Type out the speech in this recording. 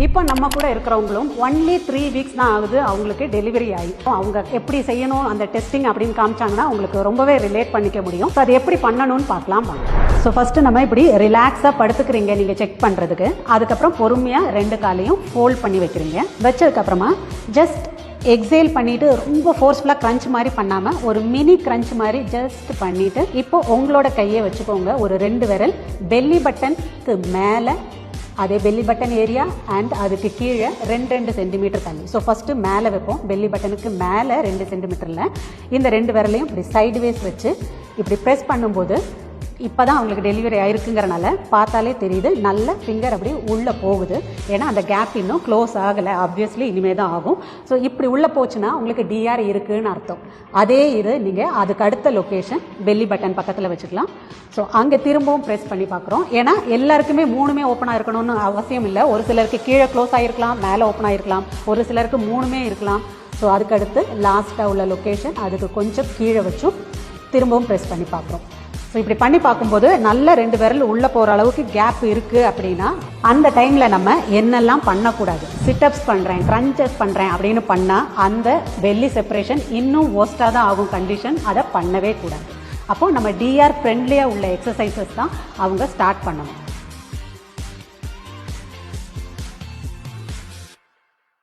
இப்போ நம்ம கூட இருக்கிறவங்களும் ஒன்லி 3 வீக்ஸ் தான் ஆகுது அவங்களுக்கு டெலிவரி ஆகி. அவங்க எப்படி செய்யணும் அந்த டெஸ்டிங் அப்படின்னு காமிச்சாங்கன்னா உங்களுக்கு ரொம்பவே ரிலேட் பண்ணிக்க முடியும். ஸோ அது எப்படி பண்ணணும்னு பார்க்கலாம். ஸோ ஃபஸ்ட்டு நம்ம இப்படி ரிலாக்ஸாக படுத்துக்கிறீங்க நீங்கள் செக் பண்ணுறதுக்கு. அதுக்கப்புறம் பொறுமையாக 2 காலையும் ஃபோல்ட் பண்ணி வைக்கிறீங்க. வச்சதுக்கப்புறமா ஜஸ்ட் எக்ஸேல் பண்ணிவிட்டு ரொம்ப ஃபோர்ஸ்ஃபுல்லாக க்ரன்ச் மாதிரி பண்ணாமல் ஒரு மினி க்ரன்ச் மாதிரி ஜஸ்ட் பண்ணிவிட்டு இப்போ உங்களோட கையை வச்சுக்கோங்க. ஒரு 2 விரல் பெல்லி பட்டனுக்கு மேலே, அதே பெல்லி பட்டன் ஏரியா அண்ட் அதுக்கு கீழே 2 சென்டிமீட்டர் தள்ளி. ஸோ ஃபஸ்ட்டு மேலே வைப்போம். பெல்லி பட்டனுக்கு மேலே 2 சென்டிமீட்டரில் இந்த 2 விரலையும் இப்படி சைடுவேஸ் வச்சு இப்படி ப்ரெஸ் பண்ணும்போது இப்போ தான் அவங்களுக்கு டெலிவரி ஆயிருக்குங்கிறனால பார்த்தாலே தெரியுது நல்ல ஃபிங்கர் அப்படி உள்ளே போகுது. ஏன்னா அந்த கேப் இன்னும் க்ளோஸ் ஆகலை, ஆப்வியஸ்லி இனிமேல் தான் ஆகும். ஸோ இப்படி உள்ளே போச்சுன்னா உங்களுக்கு டிஆர் இருக்குதுன்னு அர்த்தம். அதே இது நீங்கள் அதுக்கு அடுத்த லொக்கேஷன் பெல்லி பட்டன் பக்கத்தில் வச்சுக்கலாம். ஸோ அங்கே திரும்பவும் ப்ரெஸ் பண்ணி பார்க்குறோம். ஏன்னா எல்லாருக்குமே 3மே ஓப்பன் ஆகிருக்கணும்னு அவசியம் இல்லை. ஒரு சிலருக்கு கீழே க்ளோஸ் ஆகிருக்கலாம், மேலே ஓப்பன் ஆகிருக்கலாம், ஒரு சிலருக்கு 3மே இருக்கலாம். ஸோ அதுக்கடுத்து லாஸ்ட்டாக உள்ள லொக்கேஷன் அதுக்கு கொஞ்சம் கீழே வச்சும் திரும்பவும் ப்ரெஸ் பண்ணி பார்க்குறோம். ஸோ இப்படி பண்ணி பார்க்கும்போது நல்ல 2 விரல் உள்ளே போகிற அளவுக்கு கேப் இருக்குது அப்படின்னா அந்த டைமில் நம்ம என்னெல்லாம் பண்ணக்கூடாது. சிட்டப்ஸ் பண்ணுறேன், க்ரன்ச்சஸ் பண்ணுறேன் அப்படின்னு பண்ணால் அந்த பெல்லி செப்பரேஷன் இன்னும் ஒஸ்ட்டாக தான் ஆகும் கண்டிஷன். அதை பண்ணவே கூடாது. அப்போது நம்ம டிஆர் ஃப்ரெண்ட்லியாக உள்ள எக்ஸசைசஸ் தான் அவங்க ஸ்டார்ட் பண்ணணும்.